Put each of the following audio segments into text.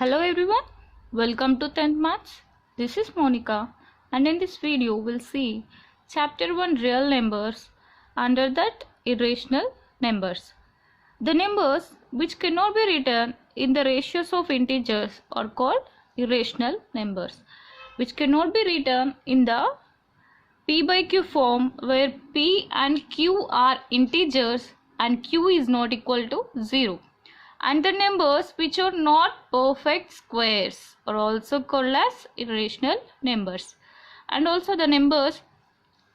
Hello everyone, welcome to 10th Maths. This is Monica and in this video we'll see chapter 1 real numbers, under that irrational numbers. The numbers which cannot be written in the ratios of integers are called irrational numbers, which cannot be written in the p by q form where p and q are integers and q is not equal to 0. And the numbers which are not perfect squares are also called as irrational numbers. And also the numbers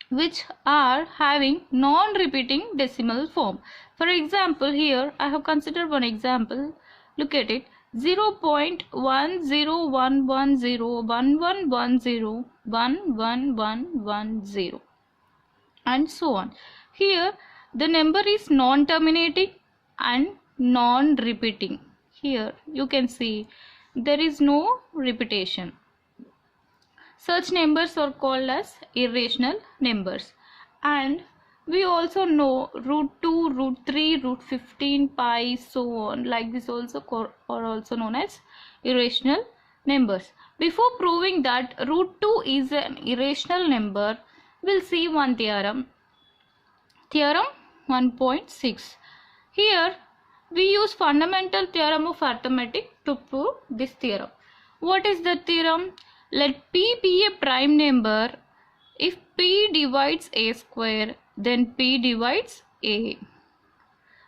which are having non-repeating decimal form. For example, here I have considered one example. Look at it. 0.1011101110 and so on. Here the number is non-terminating and non-repeating. Here you can see there is no repetition. Such numbers are called as irrational numbers. And we also know root 2, root 3, root 15, pi, so on, like this also are also known as irrational numbers. Before proving that root 2 is an irrational number, we'll see one theorem. Theorem 1.6. Here we use fundamental theorem of arithmetic to prove this theorem. What is the theorem? Let p be a prime number if p divides a square, then p divides a.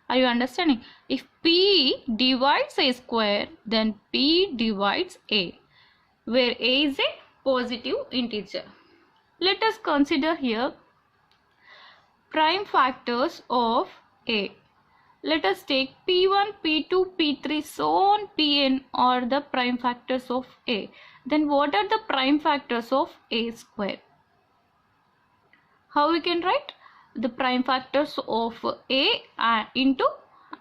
Are you understanding? If p divides a square, then p divides a, where a is a positive integer. Let us consider here prime factors of a. Let us take p1, p2, p3, so on, pn are the prime factors of a. Then what are the prime factors of a square? How we can write? The prime factors of a into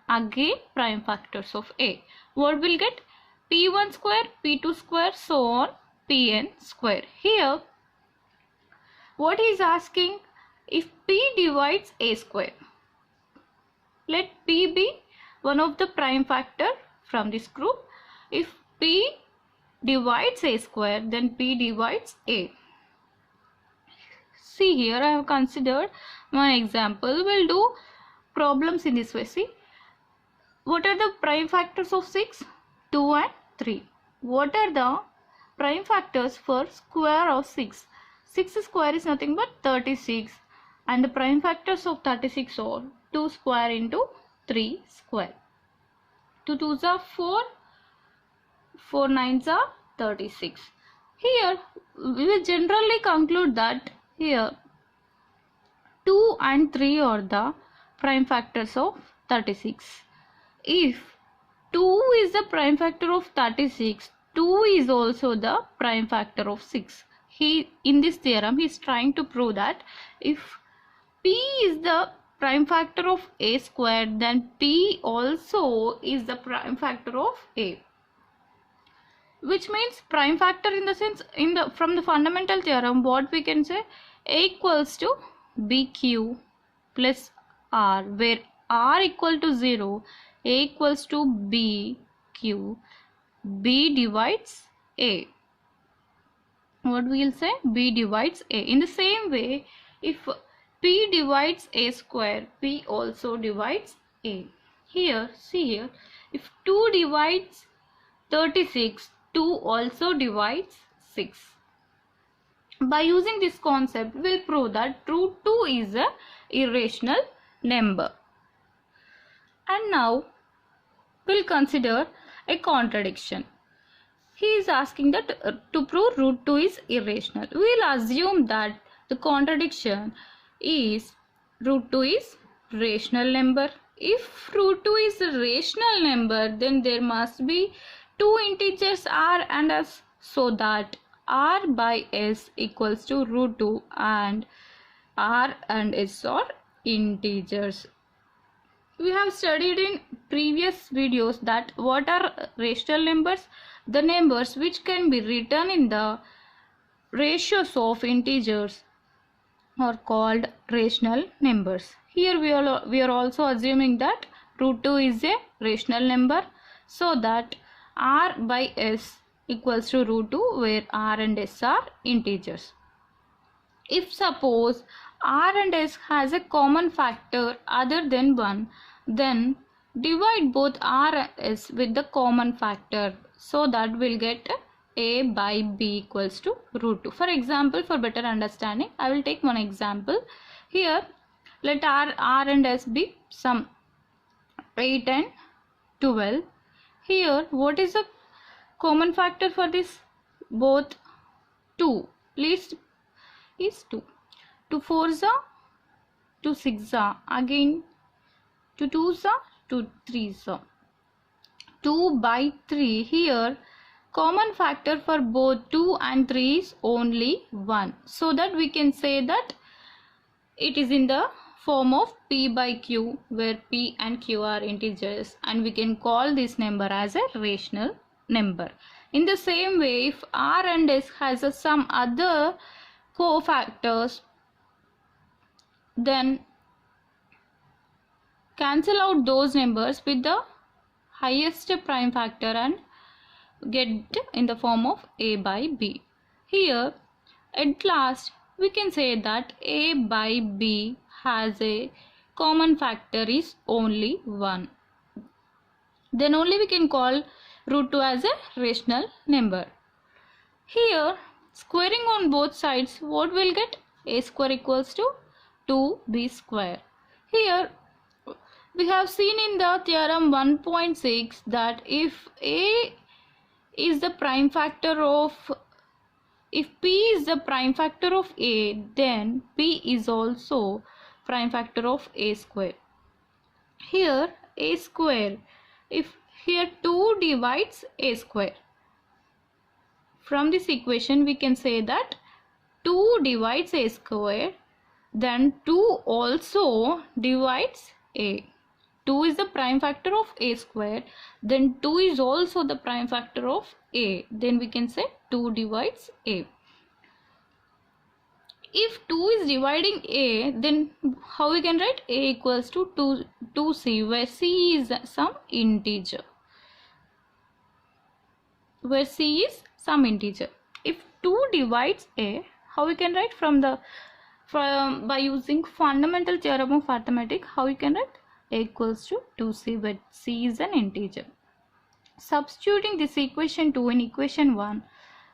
again prime factors of a. What will get? p1 square, p2 square, so on, pn square. Here what he is asking, if p divides a square, let p be one of the prime factor from this group. If p divides a square, then p divides a. See, here I have considered one example. We'll do problems in this way. See, what are the prime factors of 6? 2 and 3. What are the prime factors for square of 6? 6 square is nothing but 36, and the prime factors of 36 are 2 square into 3 square. 2 2s are 4, 4 9s are 36. Here we will generally conclude that here 2 and 3 are the prime factors of 36. If 2 is the prime factor of 36, 2 is also the prime factor of 6. In this theorem he is trying to prove that if p is the prime factor of a square, then p also is the prime factor of a. Which means prime factor in the sense, from the fundamental theorem, what we can say, a equals to bq plus r, where r equal to 0, a equals to bq, b divides a. What we will say? B divides a. In the same way, if p divides a square, p also divides a. Here, see here, if 2 divides 36, 2 also divides 6. By using this concept, we will prove that root 2 is a irrational number. And now we'll consider a contradiction. He is asking that to prove root 2 is irrational. We will assume that the contradiction is root 2 is rational number. If root 2 is a rational number, then there must be two integers r and s, so that r by s equals to root 2 and r and s are integers. We have studied in previous videos that what are rational numbers? The numbers which can be written in the ratios of integers are called rational numbers. Here we are also assuming that root 2 is a rational number, so that r by s equals to root 2, where r and s are integers. If suppose r and s has a common factor other than 1, then divide both r and s with the common factor, so that we'll get a by b equals to root 2. For example, for better understanding, I will take one example. Here let r and s be some 8 and 12. Here what is the common factor for this? Both 2. Least is 2. 2 4s are 2 6s are, again 2 2s are 2 3s are. 2 by 3. Here common factor for both 2 and 3 is only 1, so that we can say that it is in the form of p by q, where p and q are integers, and we can call this number as a rational number. In the same way, if r and s has some other cofactors, then cancel out those numbers with the highest prime factor and get in the form of a by b. Here at last we can say that a by b has a common factor is only 1. Then only we can call root 2 as a rational number. Here squaring on both sides, what will get? A square equals to 2b square. Here we have seen in the theorem 1.6 that if a is the prime factor of, if p is the prime factor of a, then p is also prime factor of a square. Here a square, if here 2 divides a square, from this equation we can say that 2 divides a square, then 2 also divides a. 2 is the prime factor of a square, then 2 is also the prime factor of a, then we can say 2 divides a. If 2 is dividing a, then how we can write? A equals to 2c, where c is some integer. Where c is some integer. If 2 divides a, how we can write? By using fundamental theorem of arithmetic, how we can write? A equals to 2c, where c is an integer. Substituting this equation 2 in equation 1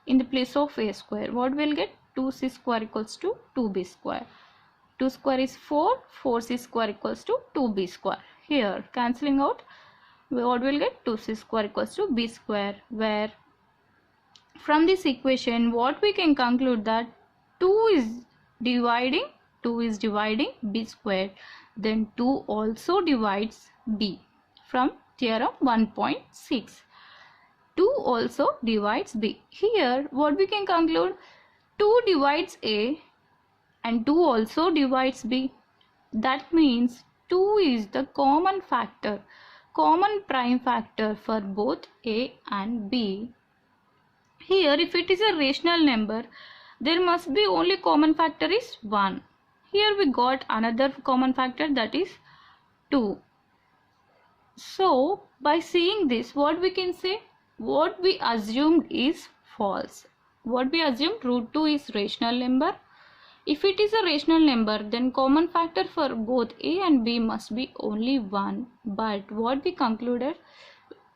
in the place of a square, what will get? 2c square equals to 2b square. 2 square is 4, 4c square equals to 2b square. Here cancelling out, what will get? 2c square equals to b square, where from this equation what we can conclude that 2 is dividing b square, then 2 also divides b. From theorem 1.6, 2 also divides b. Here what we can conclude? 2 divides a and 2 also divides b. That means 2 is the common factor, common prime factor for both a and b. Here if it is a rational number, there must be only common factor is 1. Here we got another common factor, that is 2. So by seeing this, what we can say? What we assumed is false. What we assumed? Root 2 is rational number. If it is a rational number, then common factor for both a and b must be only 1. But what we concluded?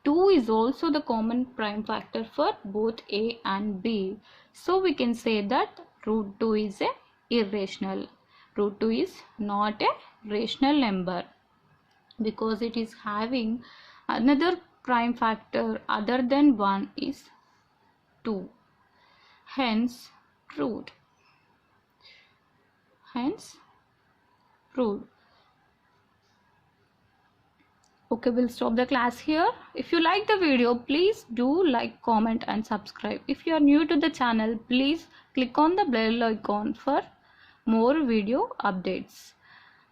2 is also the common prime factor for both a and b. So we can say that root 2 is a irrational. Root 2 is not a rational number because it is having another prime factor other than 1 is 2. Hence proved. Okay, we'll stop the class here. If you like the video, please do like, comment and subscribe. If you are new to the channel, please click on the bell icon for more video updates.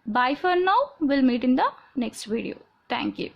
Bye for now. We'll meet in the next video. Thank you.